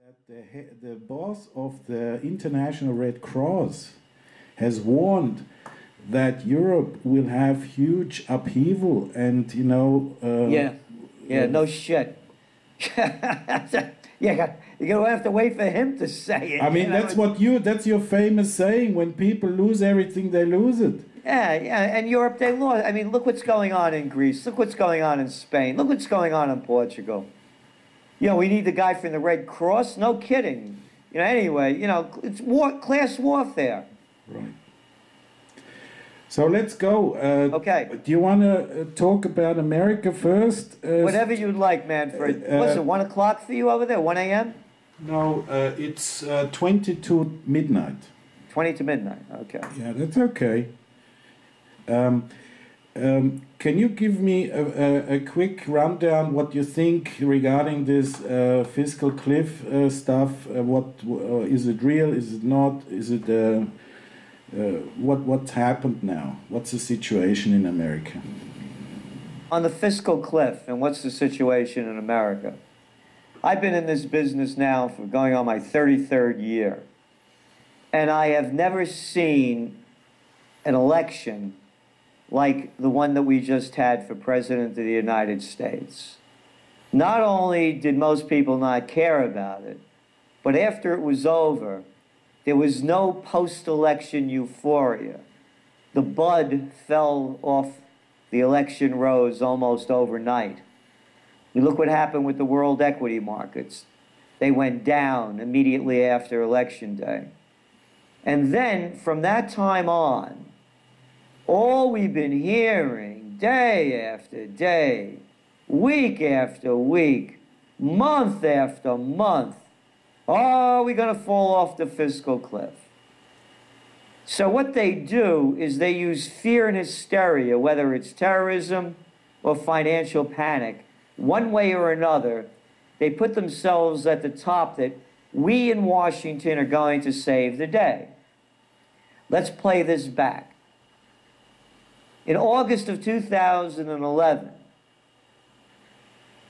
The boss of the International Red Cross has warned that Europe will have huge upheaval, and no shit. You're gonna have to wait for him to say it. I mean, that's your famous saying: when people lose everything, they lose it. Yeah, and Europe, they lost. I mean, look what's going on in Greece. Look what's going on in Spain. Look what's going on in Portugal. We need the guy from the Red Cross. No kidding. Anyway, it's class warfare. Right. So let's go. Okay. Do you want to talk about America first? Whatever you'd like, Manfred. What's it, 1 o'clock for you over there, 1 a.m.? No, it's 20 to midnight. 20 to midnight, okay. Yeah, that's okay. Can you give me a quick rundown what you think regarding this fiscal cliff stuff? Is it real? Is it not? Is it what's happened now? What's the situation in America? On the fiscal cliff, and what's the situation in America? I've been in this business now for going on my 33rd year, and I have never seen an election like the one that we just had for President of the United States. Not only did most people not care about it, but after it was over, there was no post-election euphoria. The bud fell off the election rose almost overnight. You look what happened with the world equity markets. They went down immediately after Election Day. And then, from that time on, all we've been hearing day after day, week after week, month after month, are we going to fall off the fiscal cliff? So what they do is they use fear and hysteria, whether it's terrorism or financial panic, one way or another, they put themselves at the top that we in Washington are going to save the day. Let's play this back. In August of 2011,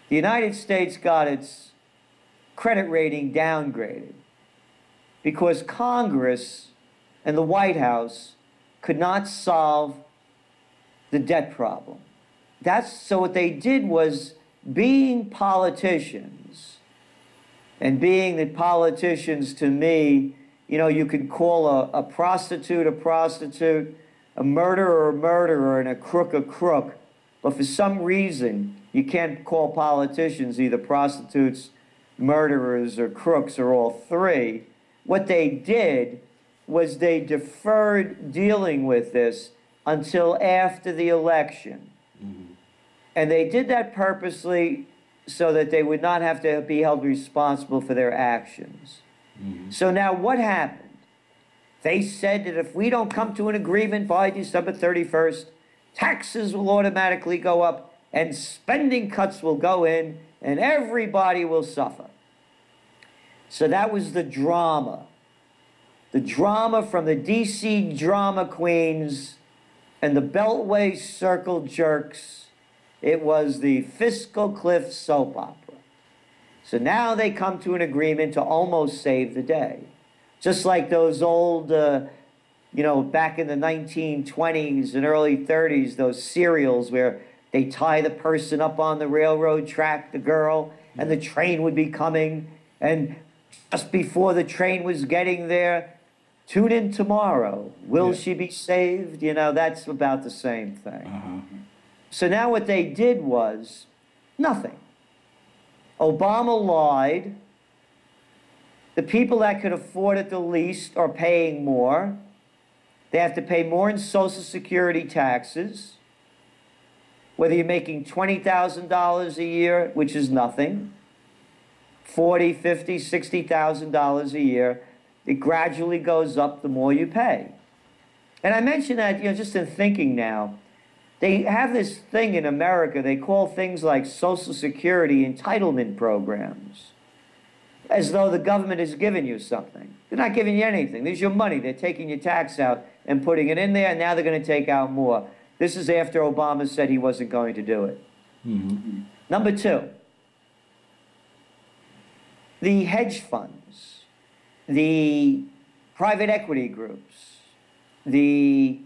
the United States got its credit rating downgraded because Congress and the White House could not solve the debt problem. So what they did was, being politicians, and being that politicians, to me, you could call a prostitute, a murderer, and a crook. But for some reason, you can't call politicians either prostitutes, murderers, or crooks, or all three. What they did was they deferred dealing with this until after the election. Mm-hmm. And they did that purposely so that they would not have to be held responsible for their actions. Mm-hmm. So now what happened? They said that if we don't come to an agreement by December 31st, taxes will automatically go up and spending cuts will go in and everybody will suffer. So that was the drama. The drama from the DC drama queens and the Beltway circle jerks. It was the fiscal cliff soap opera. So now they come to an agreement to almost save the day. Just like those old, back in the 1920s and early 30s, those serials where they tie the person up on the railroad track, the girl, and the train would be coming. And just before the train was getting there, tune in tomorrow. Will she be saved? That's about the same thing. Uh-huh. So now what they did was nothing. Obama lied. The people that could afford it the least are paying more. They have to pay more in Social Security taxes. Whether you're making $20,000 a year, which is nothing, $40,000, $50,000, $60,000 a year, it gradually goes up the more you pay. And I mention that, just in thinking now, they have this thing in America, they call things like Social Security entitlement programs, as though the government has given you something. They're not giving you anything. There's your money. They're taking your tax out and putting it in there, and now they're going to take out more. This is after Obama said he wasn't going to do it. Mm-hmm. Number two, the hedge funds, the private equity groups, the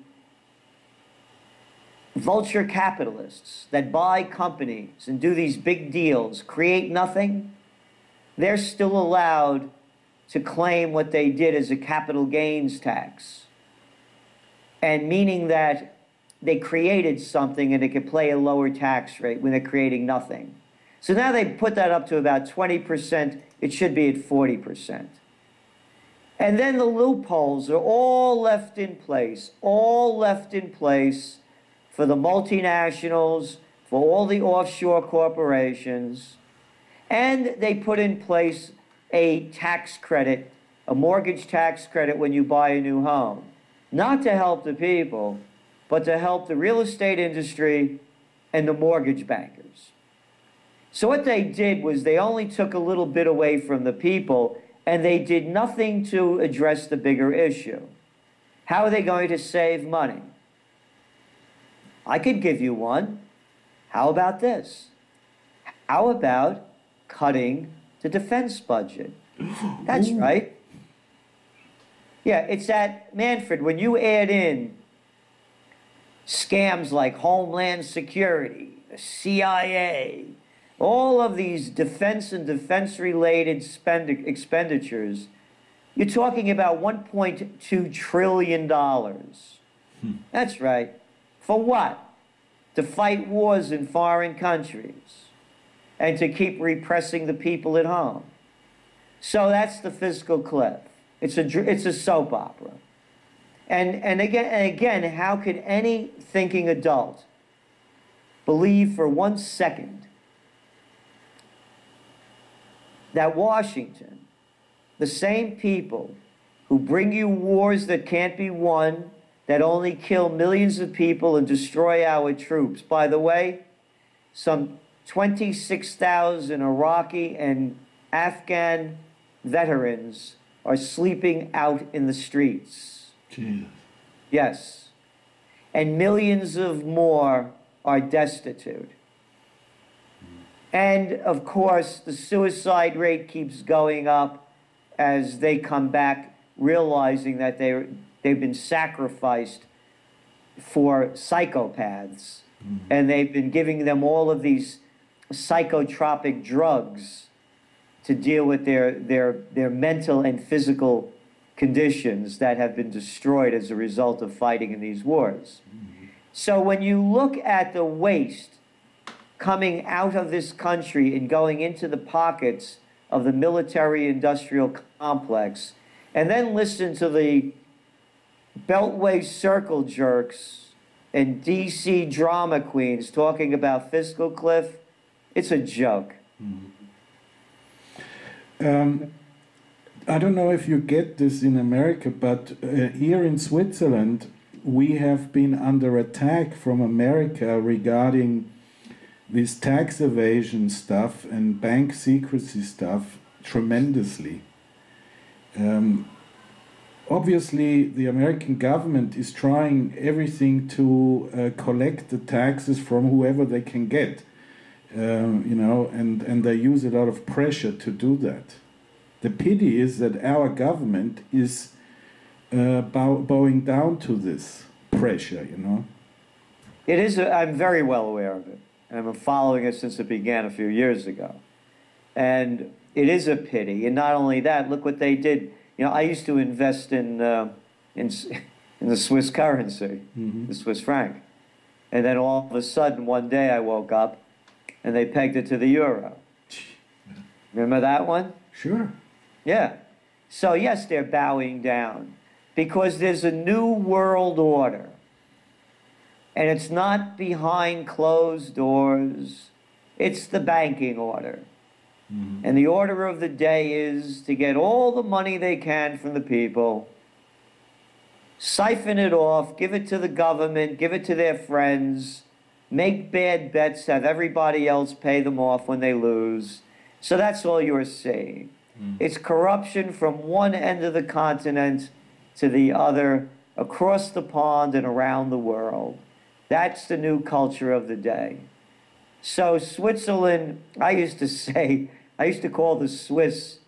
vulture capitalists that buy companies and do these big deals, create nothing, they're still allowed to claim what they did as a capital gains tax. And meaning that they created something and they could pay a lower tax rate when they're creating nothing. So now they put that up to about 20%. It should be at 40%. And then the loopholes are all left in place, for the multinationals, for all the offshore corporations. And they put in place a tax credit, a mortgage tax credit when you buy a new home. Not to help the people, but to help the real estate industry and the mortgage bankers. So what they did was they only took a little bit away from the people, and they did nothing to address the bigger issue. How are they going to save money? I could give you one. How about this? How about cutting the defense budget? That's right. Yeah, it's that, Manfred, when you add in scams like Homeland Security, the CIA, all of these defense and defense-related expenditures, you're talking about $1.2 trillion. That's right. For what? To fight wars in foreign countries and to keep repressing the people at home. So that's the fiscal cliff. It's a soap opera. And again, how could any thinking adult believe for 1 second that Washington, the same people who bring you wars that can't be won, that only kill millions of people and destroy our troops. By the way, some 26,000 Iraqi and Afghan veterans are sleeping out in the streets. Jesus. Yes. And millions of more are destitute. And, of course, the suicide rate keeps going up as they come back realizing that they've been sacrificed for psychopaths. And they've been giving them all of these psychotropic drugs to deal with their mental and physical conditions that have been destroyed as a result of fighting in these wars. So when you look at the waste coming out of this country and going into the pockets of the military-industrial complex, and then listen to the Beltway circle jerks and D.C. drama queens talking about fiscal cliff, it's a joke. I don't know if you get this in America, but here in Switzerland, we have been under attack from America regarding this tax evasion stuff and bank secrecy stuff tremendously. Obviously, the American government is trying everything to collect the taxes from whoever they can get, and they use a lot of pressure to do that. The pity is that our government is bowing down to this pressure, It is, I'm very well aware of it. I've been following it since it began a few years ago. And it is a pity. And not only that, look what they did. I used to invest in the Swiss currency, the Swiss franc. And then all of a sudden, one day I woke up and they pegged it to the euro. Remember that one? Sure. Yeah. So yes, they're bowing down because there's a new world order. And it's not behind closed doors. It's the banking order. And the order of the day is to get all the money they can from the people, siphon it off, give it to the government, give it to their friends, make bad bets, have everybody else pay them off when they lose. So that's all you're seeing. It's corruption from one end of the continent to the other, across the pond and around the world. That's the new culture of the day. So Switzerland, I used to call the Swiss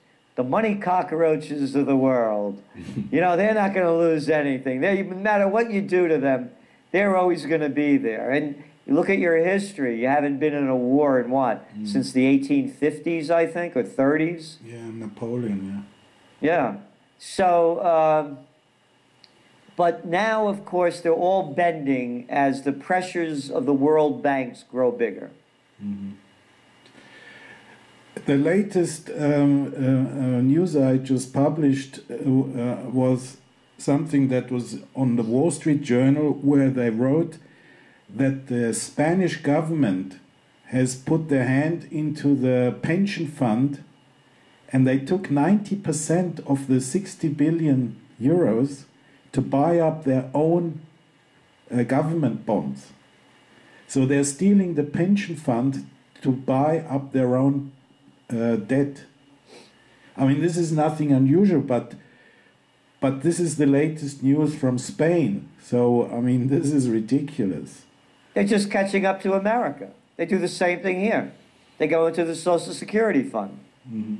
the money cockroaches of the world. You know, they're not going to lose anything. No matter what you do to them, they're always going to be there. And you look at your history, you haven't been in a war in what? Since the 1850s, I think, or 30s? Yeah, Napoleon, yeah. Yeah. So, but now, of course, they're all bending as the pressures of the world banks grow bigger. Mm-hmm. The latest news I just published was something that was on the Wall Street Journal, where they wrote that the Spanish government has put their hand into the pension fund, and they took 90% of the 60 billion euros to buy up their own government bonds. So they're stealing the pension fund to buy up their own debt. I mean, this is nothing unusual, but this is the latest news from Spain. So, I mean, this is ridiculous. They're just catching up to America. They do the same thing here. They go into the Social Security Fund. Mm-hmm.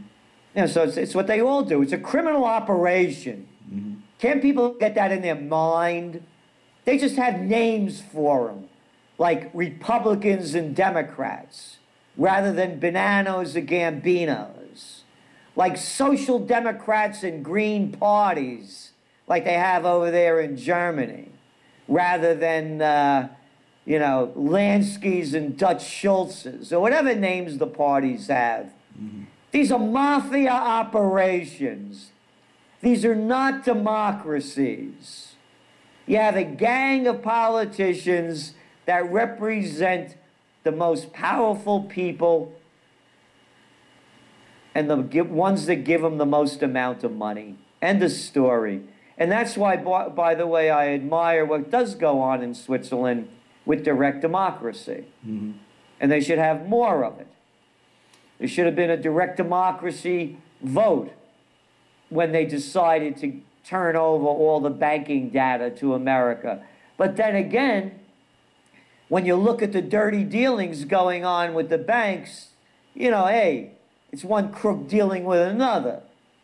You know, so it's what they all do. It's a criminal operation. Mm-hmm. Can't people get that in their mind? They just have names for them, like Republicans and Democrats, rather than Bananos or Gambinos, like Social Democrats and Green parties, like they have over there in Germany, rather than, you know, Lanskys and Dutch Schultzes, or whatever names the parties have. Mm-hmm. These are mafia operations. These are not democracies. You have a gang of politicians that represent the most powerful people and the ones that give them the most amount of money. End of story. And that's why, by the way, I admire what does go on in Switzerland with direct democracy. Mm-hmm. And they should have more of it. There should have been a direct democracy vote when they decided to turn over all the banking data to America. But then again, when you look at the dirty dealings going on with the banks, you know, hey, it's one crook dealing with another.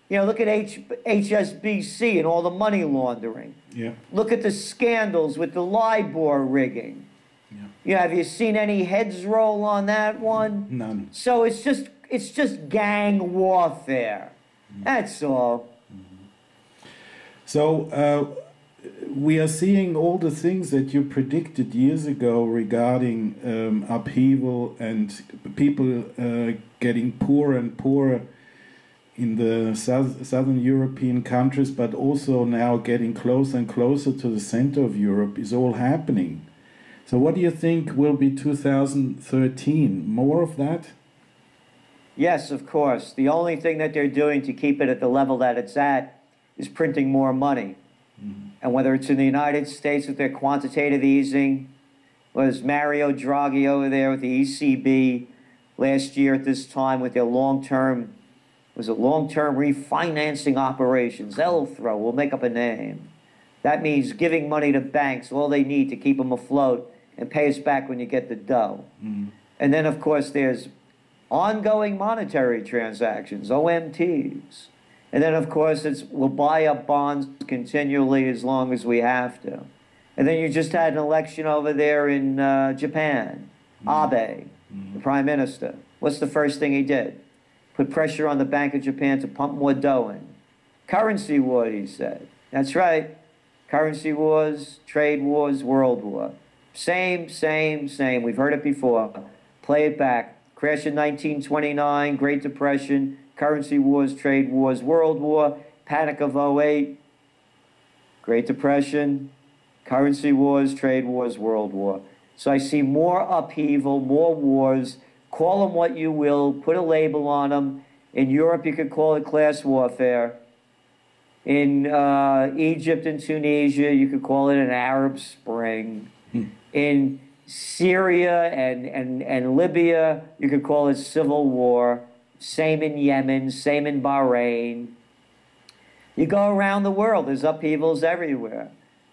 You know, look at HSBC and all the money laundering. Yeah. Look at the scandals with the LIBOR rigging. Yeah. You know, have you seen any heads roll on that one? None. So it's just gang warfare. Mm-hmm. That's all. Mm-hmm. So we are seeing all the things that you predicted years ago regarding upheaval and people getting poorer and poorer in the southern European countries, but also now getting closer and closer to the center of Europe is all happening. So what do you think will be 2013? More of that? Yes, of course. The only thing that they're doing to keep it at the level that it's at is printing more money. Mm-hmm. And whether it's in the United States with their quantitative easing, was Mario Draghi over there with the ECB last year at this time with their long-term refinancing operations. Elthro, we'll make up a name. That means giving money to banks, all they need to keep them afloat and pay us back when you get the dough. Mm. And then, of course, there's ongoing monetary transactions, OMTs. And then, of course, we'll buy up bonds continually as long as we have to. And then you just had an election over there in Japan. Abe, the prime minister. What's the first thing he did? Put pressure on the Bank of Japan to pump more dough in. Currency war, he said. That's right. Currency wars, trade wars, world war. Same. We've heard it before. Play it back. Crash in 1929, Great Depression, currency wars, trade wars, world war, panic of '08, Great Depression, currency wars, trade wars, world war. So I see more upheaval, more wars. Call them what you will, put a label on them. In Europe, you could call it class warfare. In Egypt and Tunisia, you could call it an Arab Spring. In Syria and Libya, you could call it civil war. Same in Yemen, same in Bahrain. You go around the world, there's upheavals everywhere.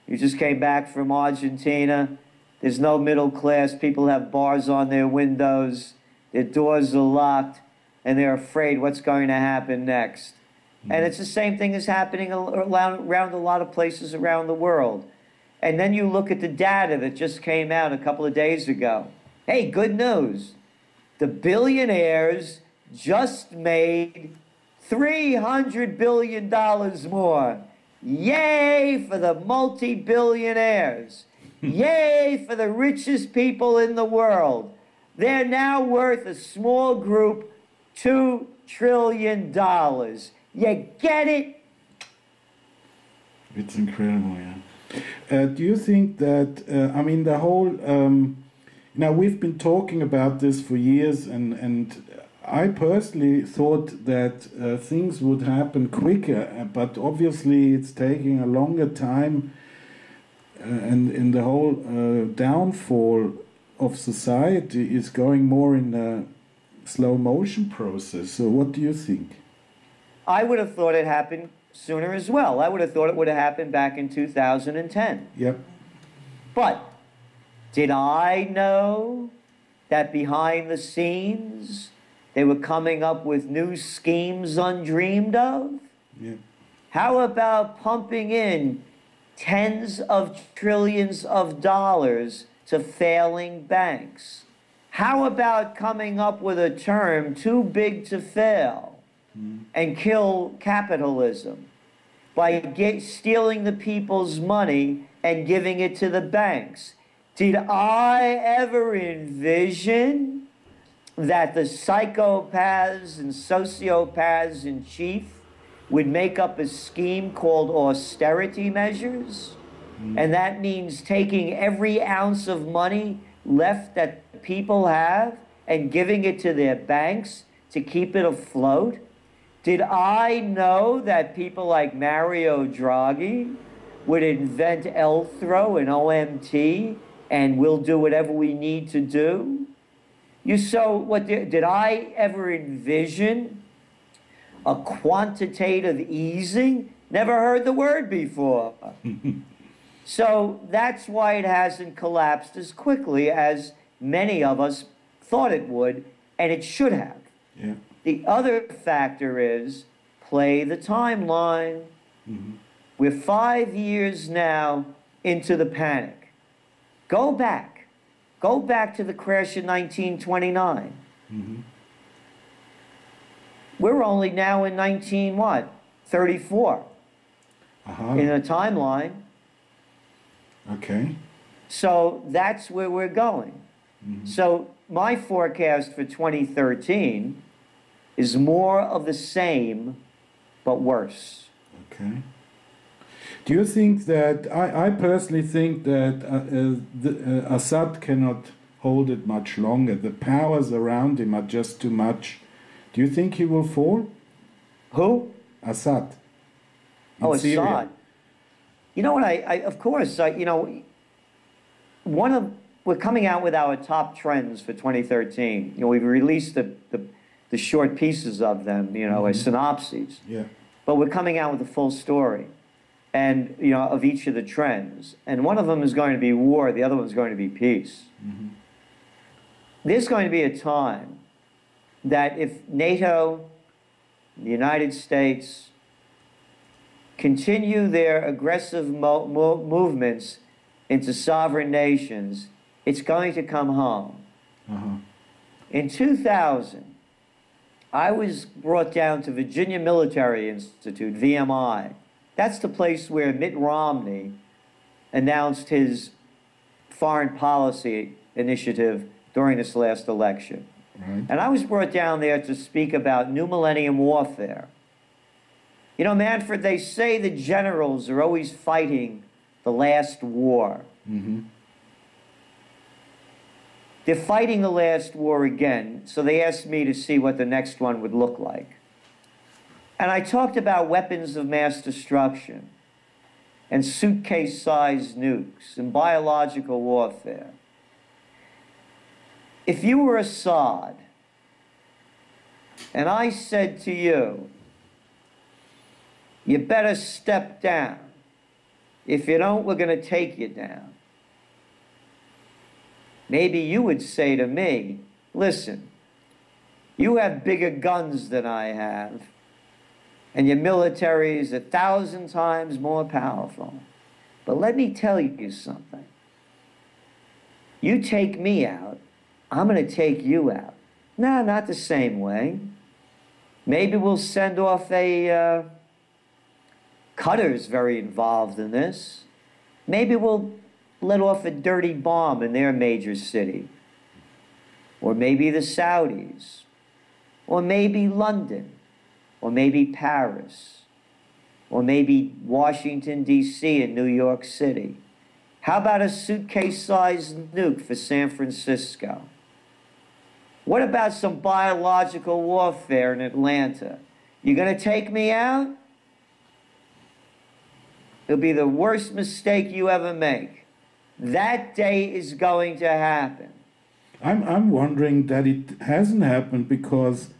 You just came back from Argentina. There's no middle class. People have bars on their windows. Their doors are locked, and they're afraid what's going to happen next. And it's the same thing that's happening around a lot of places around the world. And then you look at the data that just came out a couple of days ago. Hey, good news. The billionaires just made $300 billion more. Yay for the multi-billionaires. Yay for the richest people in the world. They're now worth a small group $2 trillion. You get it? It's incredible, yeah. Do you think that, I mean, the whole, now we've been talking about this for years, and I personally thought that things would happen quicker, but obviously it's taking a longer time, and the whole downfall of society is going more in a slow motion process. So what do you think? I would have thought it happened sooner as well. I would have thought it would have happened back in 2010. Yep. But did I know that behind the scenes they were coming up with new schemes undreamed of? Yeah. How about pumping in tens of trillions of dollars to failing banks? How about coming up with a term too big to fail and kill capitalism by stealing the people's money and giving it to the banks? Did I ever envision that the psychopaths and sociopaths in chief would make up a scheme called austerity measures? And that means taking every ounce of money left that people have and giving it to their banks to keep it afloat? Did I know that people like Mario Draghi would invent Elthro and OMT and we'll do whatever we need to do? Did I ever envision a quantitative easing? Never heard the word before. So that's why it hasn't collapsed as quickly as many of us thought it would, and it should have. Yeah. The other factor is play the timeline. We're 5 years now into the panic. Go back. Go back to the crash in 1929. We're only now in 34 in a timeline. Okay. So that's where we're going. So my forecast for 2013 is more of the same, but worse. Okay. Do you think that, I personally think that Assad cannot hold it much longer. The powers around him are just too much. Do you think he will fall? Who? Assad. Oh, Syria. Assad. You know what, of course, we're coming out with our top trends for 2013. We've released the short pieces of them, as synopses. Yeah. But we're coming out with the full story, and of each of the trends. And one of them is going to be war. The other one's going to be peace. There's going to be a time that if NATO, the United States, continue their aggressive movements into sovereign nations, it's going to come home. In 2000, I was brought down to Virginia Military Institute, VMI. That's the place where Mitt Romney announced his foreign policy initiative during this last election. Right. And I was brought down there to speak about new millennium warfare. Manfred, they say the generals are always fighting the last war. They're fighting the last war again, so they asked me to see what the next one would look like. And I talked about weapons of mass destruction and suitcase-sized nukes and biological warfare. If you were Assad, and I said to you, you better step down. If you don't, we're going to take you down. Maybe you would say to me, listen, you have bigger guns than I have. and your military is 1,000 times more powerful. But let me tell you something. You take me out, I'm going to take you out. No, not the same way. Maybe we'll send off a... Qatar's very involved in this. Maybe we'll let off a dirty bomb in their major city. Or maybe the Saudis. Or maybe London. Or maybe Paris. Or maybe Washington, D.C. and New York City. How about a suitcase-sized nuke for San Francisco? What about some biological warfare in Atlanta? You gonna take me out? It'll be the worst mistake you ever make. That day is going to happen. I'm wondering that it hasn't happened because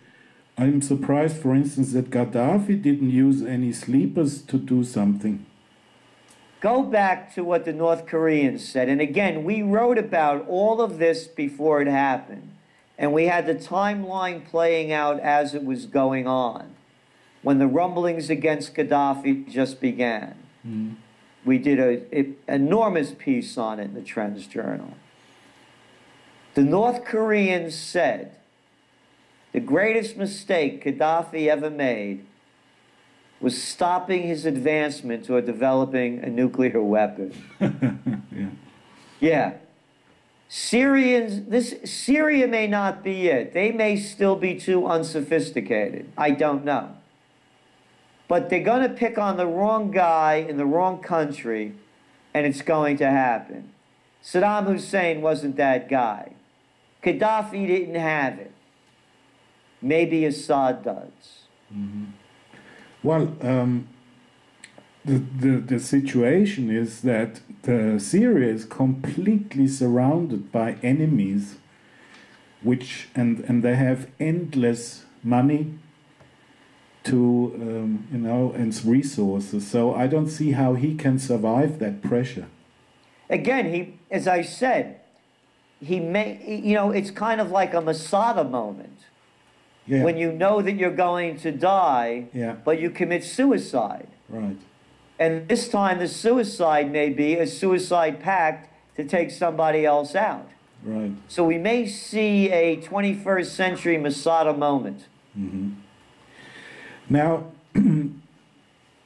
I'm surprised, for instance, that Gaddafi didn't use any sleepers to do something. Go back to what the North Koreans said. And again, we wrote about all of this before it happened. And we had the timeline playing out as it was going on, when the rumblings against Gaddafi just began. Mm. We did an enormous piece on it in the TrendsJournal. The North Koreans said the greatest mistake Gaddafi ever made was stopping his advancement toward developing a nuclear weapon. Yeah. Yeah. Syria may not be it. They may still be too unsophisticated. I don't know. But they're going to pick on the wrong guy in the wrong country, and it's going to happen. Saddam Hussein wasn't that guy. Gaddafi didn't have it. Maybe Assad does. Mm-hmm. Well, the situation is that Syria is completely surrounded by enemies, and they have endless money to and resources. So I don't see how he can survive that pressure. Again, as I said, it's kind of like a Masada moment. Yeah. When you know that you're going to die, yeah, but you commit suicide. Right. And this time the suicide may be a suicide pact to take somebody else out. Right. So we may see a 21st century Masada moment. Mm-hmm. Now,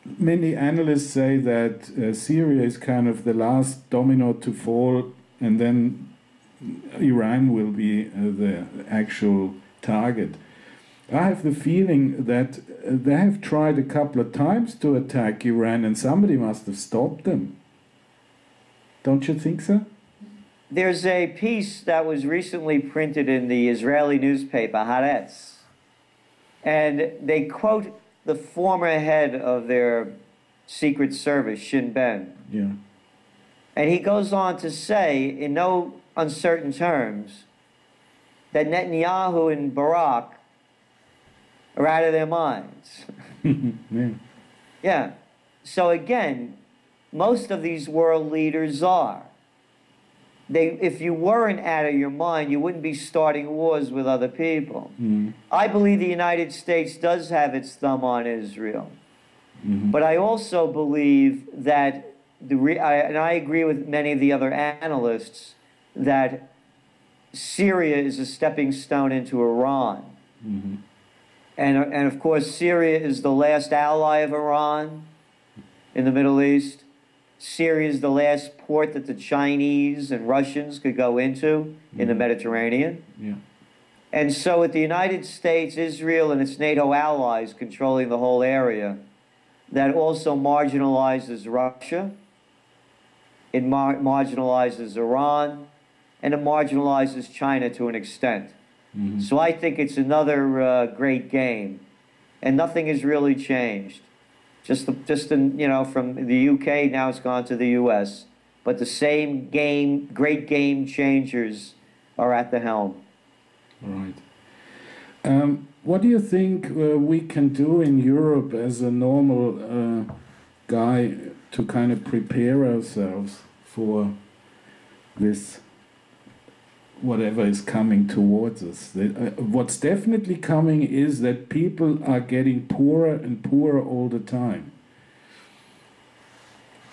many analysts say that Syria is kind of the last domino to fall, and then Iran will be the actual target. I have the feeling that they have tried a couple of times to attack Iran, and somebody must have stopped them. Don't you think so? There's a piece that was recently printed in the Israeli newspaper, Haaretz, and they quote the former head of their Secret Service, Shin Bet. Yeah. And he goes on to say, in no uncertain terms, that Netanyahu and Barak are out of their minds. Yeah. Yeah. So again, most of these world leaders are. If you weren't out of your mind, you wouldn't be starting wars with other people. Mm-hmm. I believe the United States does have its thumb on Israel. Mm-hmm. But I also believe that, and I agree with many of the other analysts, that Syria is a stepping stone into Iran. Mm-hmm. And of course, Syria is the last ally of Iran in the Middle East. Syria is the last port that the Chinese and Russians could go into in the Mediterranean. Yeah. And so with the United States, Israel, and its NATO allies controlling the whole area, that also marginalizes Russia, it marginalizes Iran, and it marginalizes China to an extent. Mm-hmm. So I think it's another great game, and nothing has really changed. Just from the UK, now it's gone to the US. But the same game, great game changers are at the helm. All right. What do you think we can do in Europe as a normal guy to kind of prepare ourselves for this whatever is coming towards us. What's definitely coming is that people are getting poorer and poorer all the time.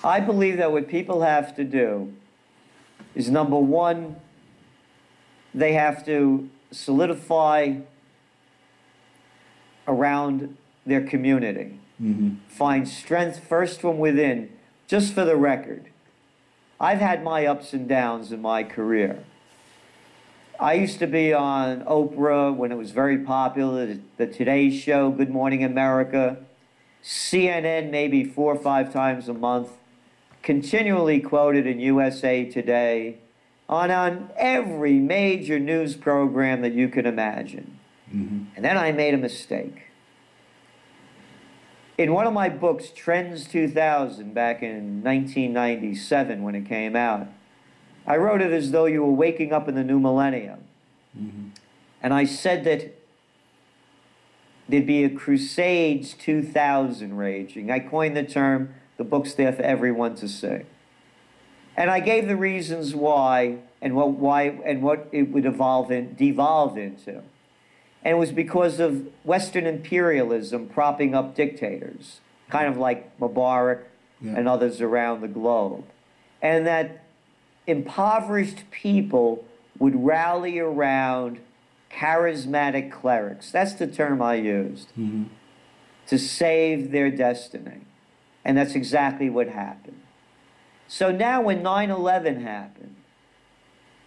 I believe that what people have to do is, number one, they have to solidify around their community. Find strength first from within. Just for the record, I've had my ups and downs in my career. I used to be on Oprah when it was very popular, the Today Show, Good Morning America, CNN maybe 4 or 5 times a month, continually quoted in USA Today, on every major news program that you can imagine. And then I made a mistake. In one of my books, Trends 2000, back in 1997 when it came out, I wrote it as though you were waking up in the new millennium. And I said that there'd be a Crusades 2000 raging. I coined the term, the book's there for everyone to see. And I gave the reasons why and what it would devolve into. And it was because of Western imperialism propping up dictators, kind of like Mubarak and others around the globe. And that impoverished people would rally around charismatic clerics. That's the term I used. To save their destiny. And that's exactly what happened. So now when 9/11 happened,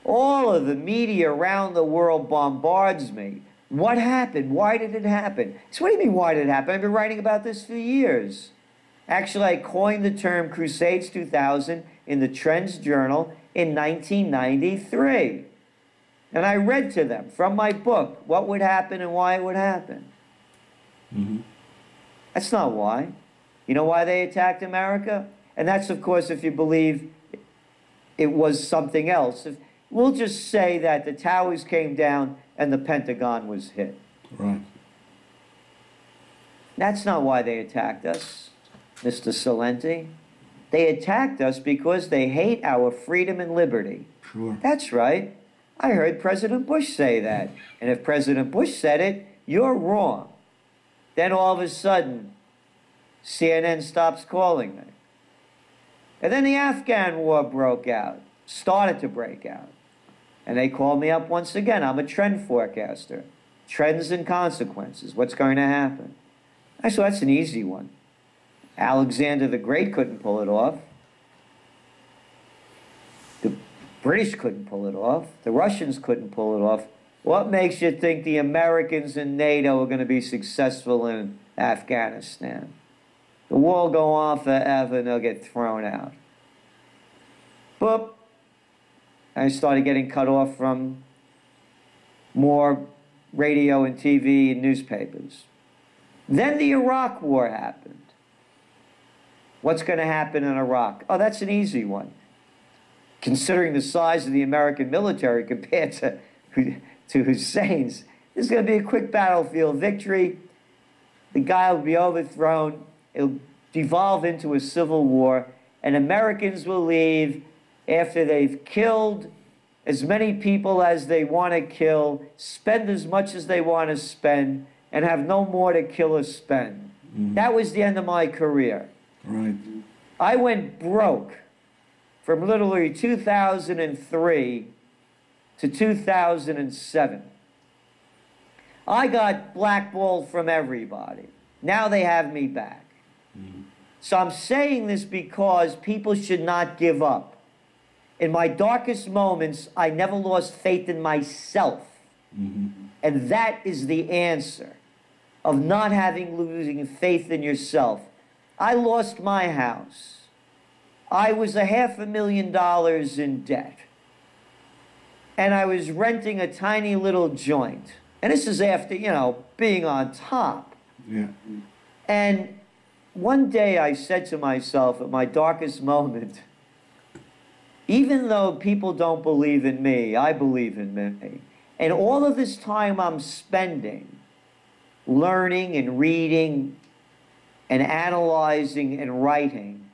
all of the media around the world bombards me. What happened? Why did it happen? So what do you mean, why did it happen? I've been writing about this for years. Actually, I coined the term Crusades 2000 in the TrendsJournal in 1993. And I read to them from my book what would happen and why it would happen. That's not why. You know why they attacked America? And that's, of course, if you believe it was something else. We'll just say that the towers came down and the Pentagon was hit. Right. That's not why they attacked us, Mr. Celente. They attacked us because they hate our freedom and liberty. Sure. That's right. I heard President Bush say that. And if President Bush said it, you're wrong. Then all of a sudden, CNN stops calling me. And then the Afghan war broke out, started to break out. And they called me up once again. I'm a trend forecaster. Trends and consequences. What's going to happen? I said, that's an easy one. Alexander the Great couldn't pull it off. The British couldn't pull it off. The Russians couldn't pull it off. What makes you think the Americans and NATO are going to be successful in Afghanistan? The war will go on forever and they'll get thrown out. Boop. I started getting cut off from more radio and TV and newspapers. Then the Iraq War happened. What's going to happen in Iraq? Oh, that's an easy one. Considering the size of the American military compared to Hussein's, this is going to be a quick battlefield victory. The guy will be overthrown. It'll devolve into a civil war, and Americans will leave after they've killed as many people as they want to kill, spend as much as they want to spend, and have no more to kill or spend. That was the end of my career. Right. I went broke from literally 2003 to 2007. I got blackballed from everybody. Now they have me back. So I'm saying this because people should not give up. In my darkest moments, I never lost faith in myself. And that is the answer of not losing faith in yourself. I lost my house. I was $500,000 in debt. And I was renting a tiny little joint. And this is after, you know, being on top. Yeah. And one day I said to myself at my darkest moment, even though people don't believe in me, I believe in me. And all of this time I'm spending learning and reading and analyzing and writing,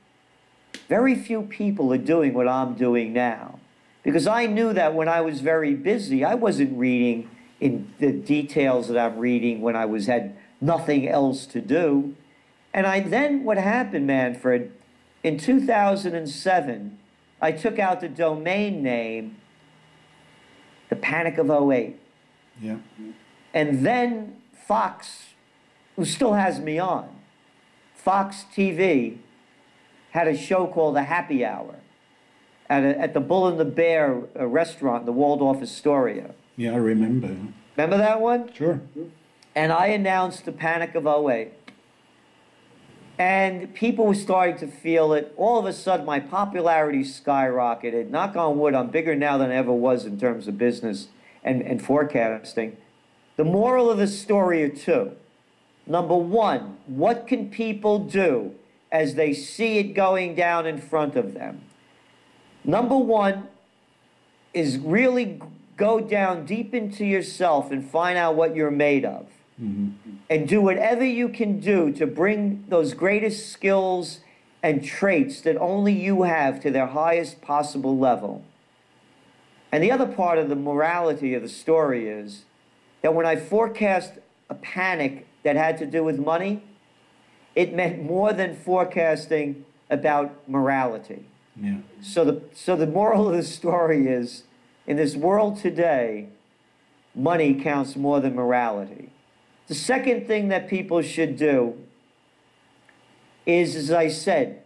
very few people are doing what I'm doing now. Because I knew that when I was very busy, I wasn't reading in the details that I'm reading when I had nothing else to do. And then what happened, Manfred, in 2007, I took out the domain name, the Panic of '08. Yeah. And then Fox, who still has me on, Fox TV had a show called The Happy Hour at the Bull and the Bear restaurant in the Waldorf Astoria. Yeah, I remember. Remember that one? Sure. And I announced the Panic of '08. And people were starting to feel it. All of a sudden, my popularity skyrocketed. Knock on wood, I'm bigger now than I ever was in terms of business and forecasting. The moral of the story are two. Number one, what can people do as they see it going down in front of them? Number one is really go down deep into yourself and find out what you're made of. Mm-hmm. And do whatever you can do to bring those greatest skills and traits that only you have to their highest possible level. And the other part of the morality of the story is that when I forecast a panic that had to do with money, it meant more than forecasting about morality. Yeah. So the moral of the story is, in this world today, money counts more than morality. The second thing that people should do is, as I said,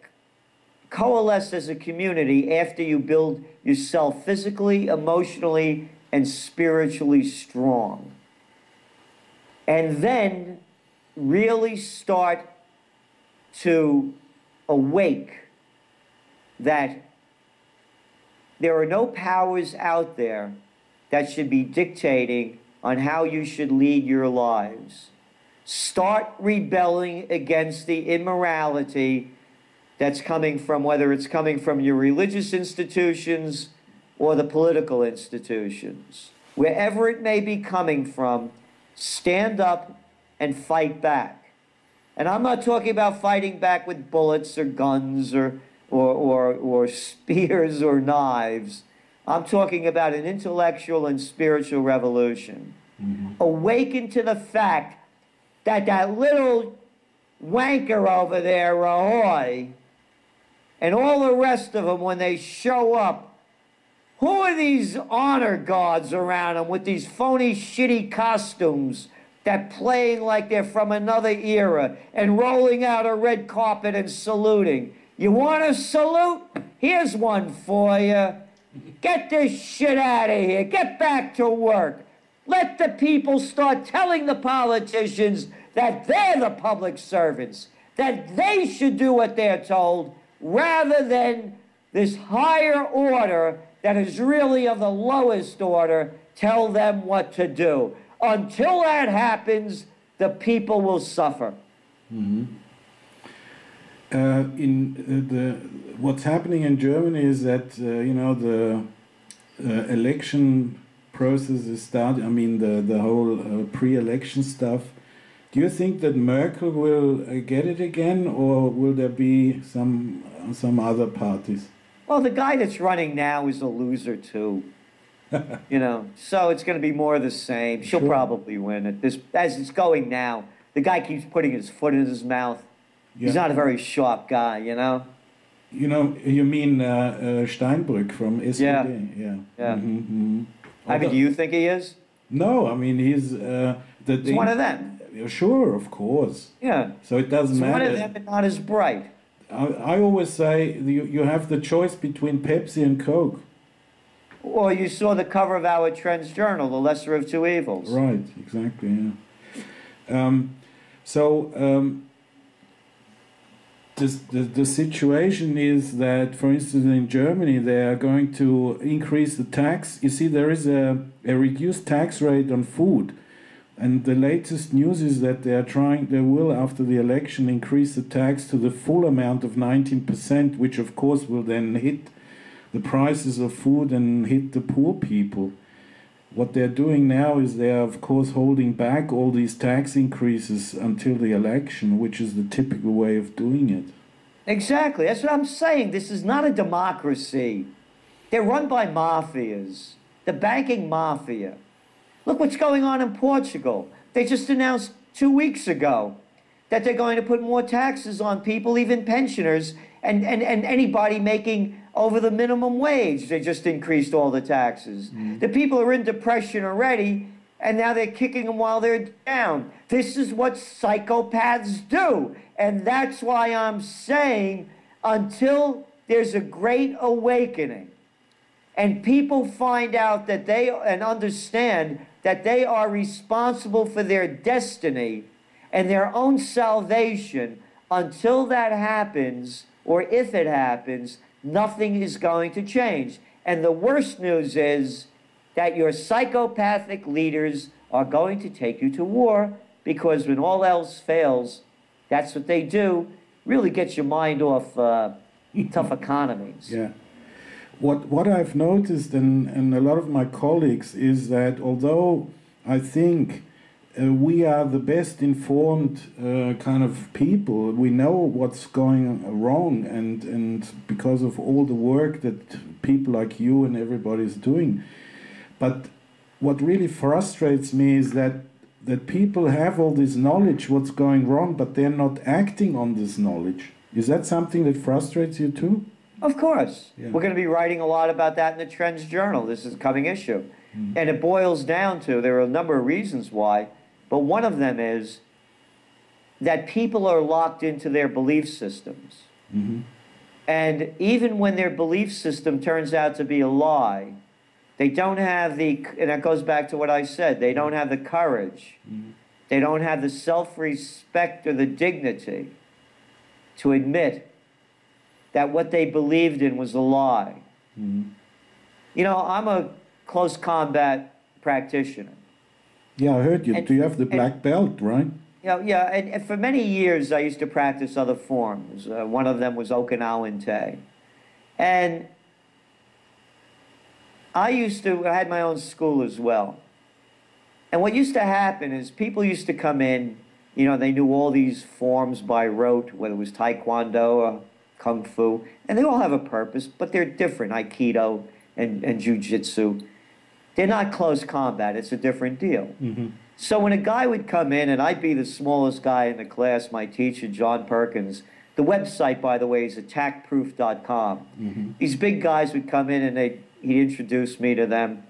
coalesce as a community after you build yourself physically, emotionally, and spiritually strong. And then really start to awake that there are no powers out there that should be dictating on how you should lead your lives. Start rebelling against the immorality that's coming from, whether it's coming from your religious institutions or the political institutions. Wherever it may be coming from, stand up and fight back. And I'm not talking about fighting back with bullets or guns or spears or knives. I'm talking about an intellectual and spiritual revolution. Mm-hmm. Awaken to the fact that that little wanker over there, Rahoy, and all the rest of them, when they show up, who are these honor guards around them with these phony, shitty costumes that playing like they're from another era and rolling out a red carpet and saluting? You want a salute? Here's one for you. Get this shit out of here. Get back to work. Let the people start telling the politicians that they're the public servants, that they should do what they're told, rather than this higher order that is really of the lowest order tell them what to do. Until that happens, the people will suffer. Mm-hmm. What's happening in Germany is that the election process is starting. I mean the whole pre-election stuff. Do you think that Merkel will get it again, or will there be some other parties? Well, the guy that's running now is a loser too. So it's going to be more of the same. She'll probably win it. As it's going now, the guy keeps putting his foot in his mouth. Yeah. He's not a very sharp guy, You mean Steinbrück from SPD? Yeah. Yeah. Mm-hmm, mm-hmm. I mean, do you think he is? No, I mean he's he's one of them. Sure, of course. Yeah. So it doesn't matter. One of them, but not as bright. I always say you have the choice between Pepsi and Coke. Or you saw the cover of our TrendsJournal, The Lesser of Two Evils. Right, exactly, yeah. The situation is that, for instance, in Germany, they are going to increase the tax. You see, there is a reduced tax rate on food. And the latest news is that they will, after the election, increase the tax to the full amount of 19%, which of course will then hit the prices of food and hit the poor people. What they're doing now is they are, of course, holding back all these tax increases until the election, which is the typical way of doing it. Exactly. That's what I'm saying. This is not a democracy. They're run by mafias, the banking mafia. Look what's going on in Portugal. They just announced 2 weeks ago that they're going to put more taxes on people, even pensioners, and anybody making over the minimum wage. They just increased all the taxes. The people are in depression already, and now they're kicking them while they're down. This is what psychopaths do. And that's why I'm saying, until there's a great awakening, and people find out that and understand that they are responsible for their destiny and their own salvation, until that happens, or if it happens, nothing is going to change. And the worst news is that your psychopathic leaders are going to take you to war, because when all else fails, that's what they do. Really gets your mind off tough economies. Yeah. What I've noticed in a lot of my colleagues is that although I think we are the best informed kind of people, we know what's going wrong, and because of all the work that people like you and everybody is doing. But what really frustrates me is that people have all this knowledge what's going wrong, but they're not acting on this knowledge. Is that something that frustrates you too? Of course. Yeah. We're going to be writing a lot about that in the TrendsJournal. This is a coming issue. And it boils down to, there are a number of reasons why, but one of them is that people are locked into their belief systems. And even when their belief system turns out to be a lie, they don't have the, and that goes back to what I said, they don't have the courage, they don't have the self-respect or the dignity to admit that what they believed in was a lie. You know, I'm a close combat practitioner. Yeah, I heard you. Do you have the black belt, right? Yeah, and for many years I used to practice other forms. One of them was Gcelente. And I had my own school as well. And what used to happen is people used to come in, you know, they knew all these forms by rote, whether it was Taekwondo or Kung Fu, and they all have a purpose, but they're different, Aikido and Jiu-Jitsu. They're not close combat, it's a different deal. So when a guy would come in, and I'd be the smallest guy in the class, my teacher, John Perkins, the website, by the way, is attackproof.com. These big guys would come in, and he'd introduce me to them,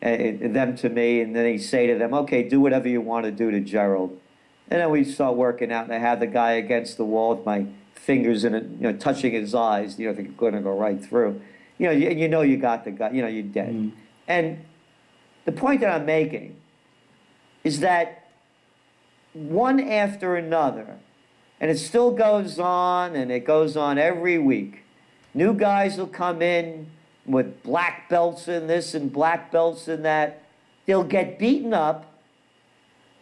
them to me, and then he'd say to them, okay, do whatever you want to do to Gerald. And then we'd start working out, and I had the guy against the wall with my fingers in it, you know, touching his eyes, you know, they're going to go right through. You know you got the guy, you know, you're dead. And the point that I'm making is that one after another, and it still goes on, and it goes on every week, new guys will come in with black belts in this and black belts in that. They'll get beaten up,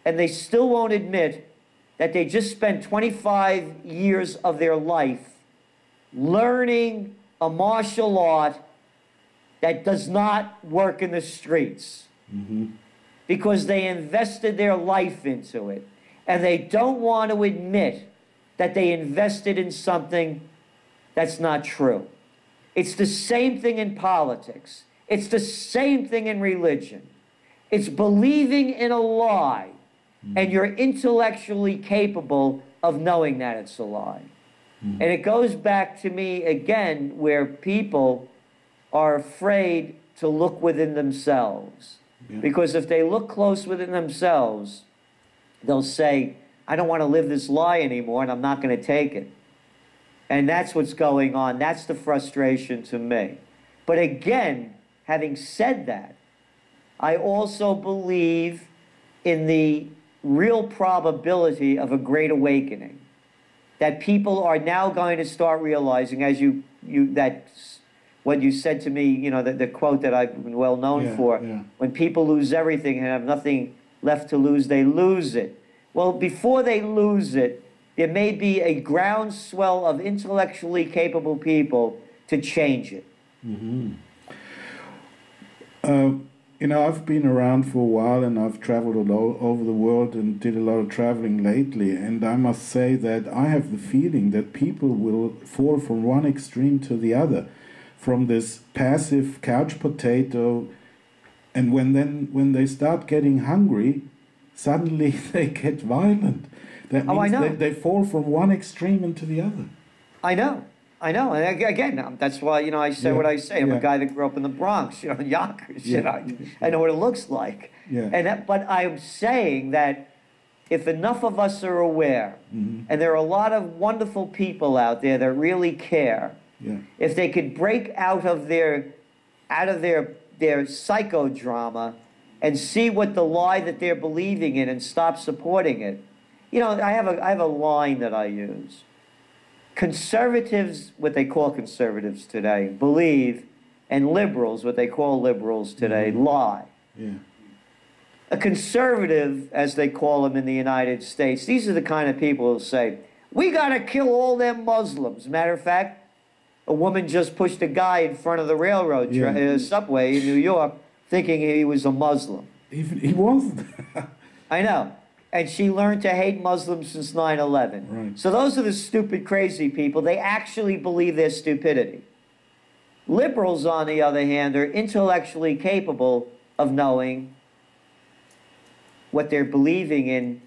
and they still won't admit that they just spent 25 years of their life learning a martial art that does not work in the streets. Because they invested their life into it. And they don't want to admit that they invested in something that's not true. It's the same thing in politics. It's the same thing in religion. It's believing in a lie, and you're intellectually capable of knowing that it's a lie. And it goes back to me again, where people are afraid to look within themselves. Because if they look close within themselves, they'll say, I don't want to live this lie anymore, and I'm not going to take it. And that's what's going on. That's the frustration to me. But again, having said that, I also believe in the real probability of a great awakening. That people are now going to start realizing, as what you said to me, you know, the quote that I've been well known for, when people lose everything and have nothing left to lose, they lose it. Well, before they lose it, there may be a groundswell of intellectually capable people to change it. You know, I've been around for a while, and I've traveled all over the world and did a lot of traveling lately, and I must say that I have the feeling that people will fall from one extreme to the other. from this passive couch potato, and when they start getting hungry, suddenly they get violent. That means I know. they fall from one extreme into the other. I know. And again, that's why, I say what I say. I'm a guy that grew up in the Bronx, in Yonkers. I know what it looks like. Yeah. But I'm saying that if enough of us are aware, and there are a lot of wonderful people out there that really care, if they could break out of their psychodrama and see what the lie that they're believing in and stop supporting it. I have a line that I use. Conservatives, what they call conservatives today, believe, and liberals, what they call liberals today, lie. Yeah. A conservative, as they call them in the United States, these are the kind of people who say, we got to kill all them Muslims. Matter of fact, a woman just pushed a guy in front of the railroad subway in New York thinking he was a Muslim. He wasn't. I know. And she learned to hate Muslims since 9/11. Right. So those are the stupid, crazy people. They actually believe their stupidity. Liberals, on the other hand, are intellectually capable of knowing what they're believing in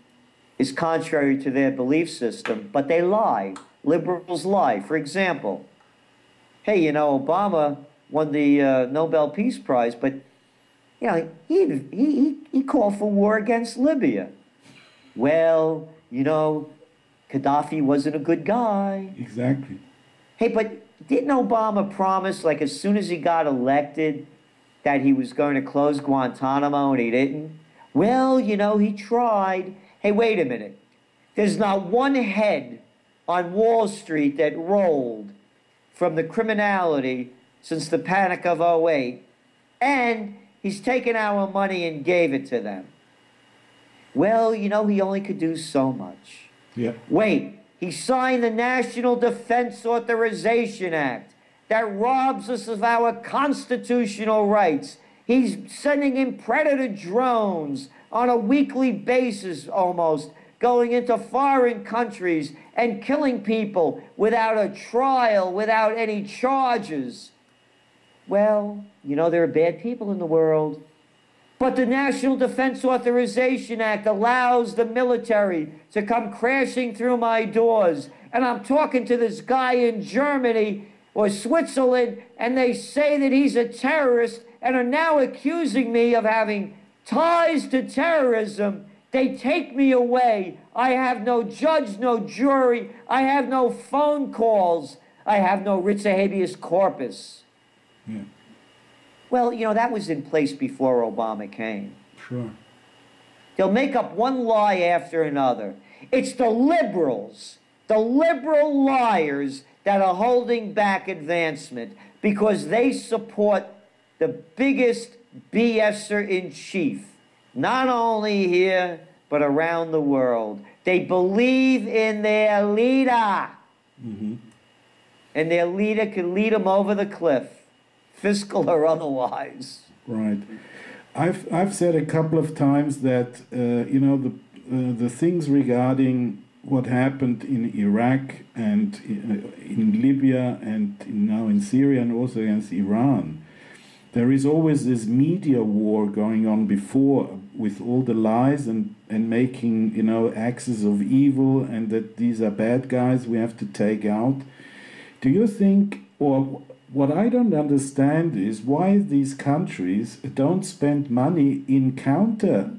is contrary to their belief system, but they lie. Liberals lie. For example, hey, Obama won the Nobel Peace Prize, but he called for war against Libya. Well, Gaddafi wasn't a good guy. Exactly. Hey, but didn't Obama promise, like, as soon as he got elected, that he was going to close Guantanamo, and he didn't? Well, he tried. Hey, wait a minute. There's not one head on Wall Street that rolled from the criminality since the Panic of '08, and he's taken our money and gave it to them. Well, he only could do so much. Yeah. Wait, he signed the National Defense Authorization Act that robs us of our constitutional rights. He's sending in predator drones on a weekly basis almost, going into foreign countries and killing people without a trial, without any charges. Well, there are bad people in the world. But the National Defense Authorization Act allows the military to come crashing through my doors. And I'm talking to this guy in Germany or Switzerland, and they say that he's a terrorist and are now accusing me of having ties to terrorism. They take me away. I have no judge, no jury. I have no phone calls. I have no writs of habeas corpus. Yeah. Well, that was in place before Obama came. Sure. They'll make up one lie after another. It's the liberals, the liberal liars that are holding back advancement because they support the biggest BSer in chief, not only here, but around the world. They believe in their leader. And their leader can lead them over the cliff, fiscal or otherwise. Right. I've said a couple of times that the things regarding what happened in Iraq and in Libya and now in Syria and also against Iran, there is always this media war going on before with all the lies and making axes of evil and that these are bad guys we have to take out. Do you think, or what I don't understand is why these countries don't spend money in counter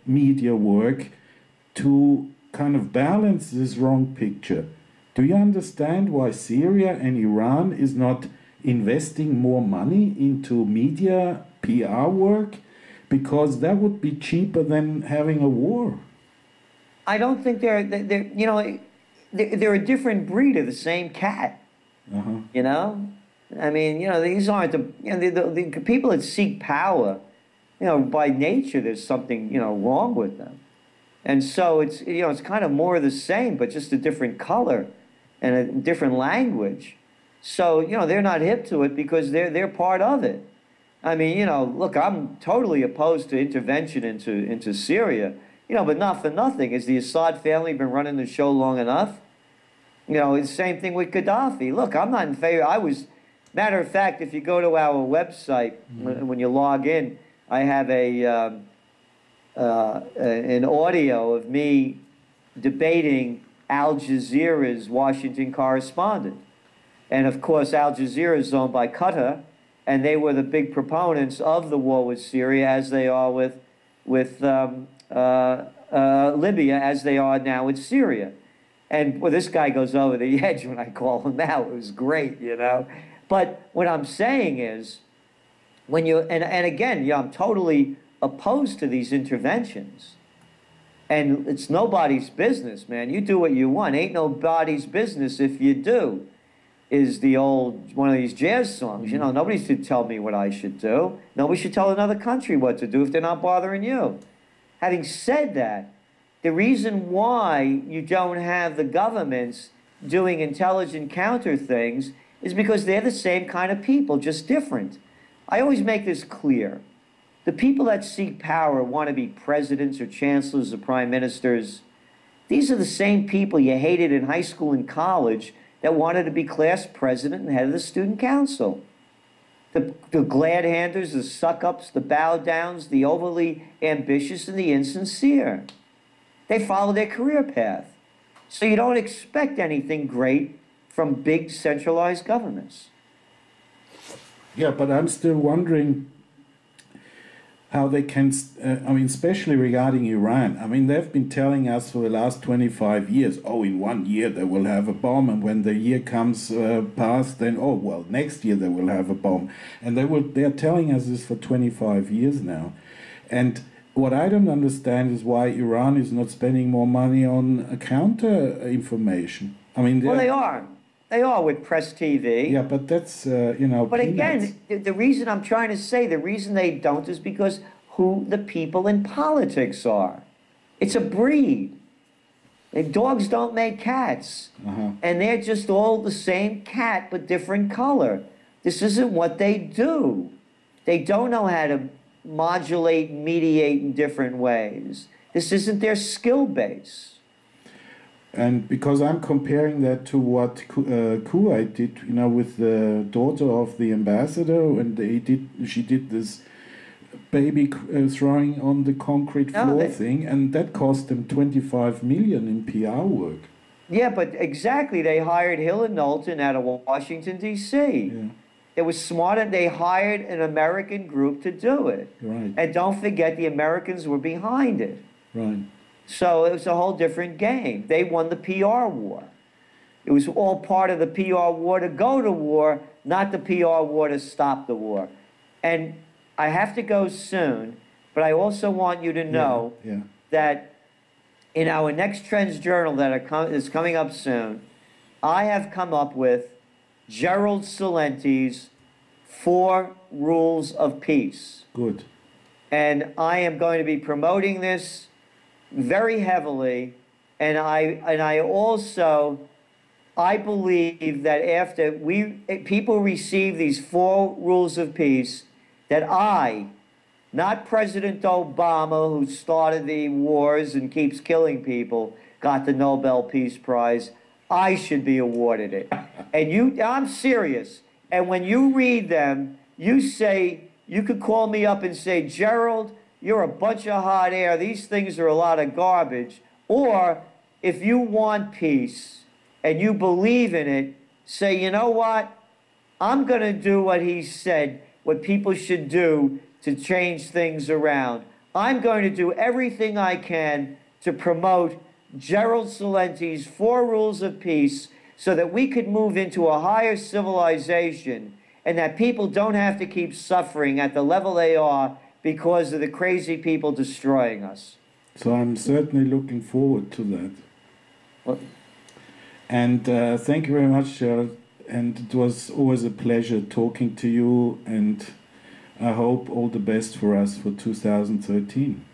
media work to kind of balance this wrong picture. Do you understand why Syria and Iran is not investing more money into media PR work? Because that would be cheaper than having a war. I don't think they're a different breed of the same cat. I mean, these aren't the people that seek power. By nature, there's something wrong with them, and so it's it's kind of more of the same, but just a different color and a different language. So they're not hip to it because they're part of it. I mean, look, I'm totally opposed to intervention into Syria, but not for nothing. Has the Assad family been running the show long enough? It's the same thing with Gaddafi. Look, I'm not in favor. Matter of fact, if you go to our website, when you log in, I have an audio of me debating Al Jazeera's Washington correspondent. And of course, Al Jazeera is owned by Qatar, and they were the big proponents of the war with Syria, as they are with Libya, as they are now with Syria. And well, this guy goes over the edge when I call him out. It was great, you know. But what I'm saying is, when you and again, yeah, I'm totally opposed to these interventions. And it's nobody's business, man. You do what you want. Ain't nobody's business if you do, is the old one of these jazz songs. You know, nobody should tell me what I should do. Nobody should tell another country what to do if they're not bothering you. Having said that, the reason why you don't have the governments doing intelligent counter things is because they're the same kind of people, just different. I always make this clear. The people that seek power want to be presidents or chancellors or prime ministers. These are the same people you hated in high school and college that wanted to be class president and head of the student council. The glad-handers, the suck-ups, the bow-downs, the overly ambitious, and the insincere. They follow their career path. So you don't expect anything great from big centralized governments. Yeah, but I'm still wondering how they can, I mean, especially regarding Iran. I mean, they've been telling us for the last 25 years, oh, in 1 year they will have a bomb, and when the year comes past, then, oh, well, next year they will have a bomb. And they're telling us this for 25 years now. And what I don't understand is why Iran is not spending more money on counter information. I mean, well, they are. They are with Press TV. Yeah, but that's, you know, but peanuts. Again, the reason I'm trying to say, the reason they don't is because who the people in politics are. It's a breed. And dogs don't make cats. And they're just all the same cat, but different color. This isn't what they do. They don't know how to modulate and mediate in different ways. This isn't their skill base. And because I'm comparing that to what Kuwait did, you know, with the daughter of the ambassador, and she did this baby throwing on the concrete floor thing, and that cost them 25 million in PR work. Yeah, but exactly, they hired Hill and Knowlton out of Washington, D.C. Yeah. It was smart, and they hired an American group to do it. Right. And don't forget, the Americans were behind it. Right. So it was a whole different game. They won the PR war. It was all part of the PR war to go to war, not the PR war to stop the war. And I have to go soon, but I also want you to know that in our next Trends Journal that is coming up soon, I have come up with Gerald Celente's 4 Rules of Peace. Good. And I am going to be promoting this very heavily, and I also believe that after people receive these 4 rules of peace, that not President Obama, who started the wars and keeps killing people, got the Nobel Peace Prize. I should be awarded it. And I'm serious. And when you read them, you could call me up and say, Gerald, you're a bunch of hot air. These things are a lot of garbage. Or if you want peace and you believe in it, say, you know what? I'm going to do what he said, what people should do to change things around. I'm going to do everything I can to promote Gerald Celente's 4 Rules of Peace so that we could move into a higher civilization and that people don't have to keep suffering at the level they are because of the crazy people destroying us. So I'm certainly looking forward to that. Well, and thank you very much, Gerald. And it was always a pleasure talking to you, and I hope all the best for us for 2013.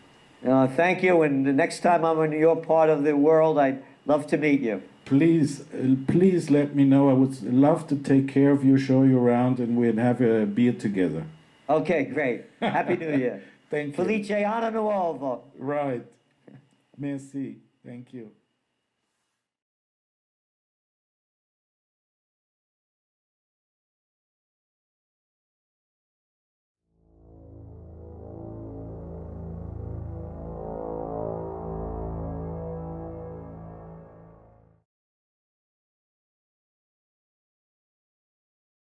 Thank you, and the next time I'm in your part of the world, I'd love to meet you. Please let me know. I would love to take care of you, show you around, and we'd have a beer together. Okay, great. Happy New Year. Thank you. Felice Anno Nuovo. Right. Merci. Thank you.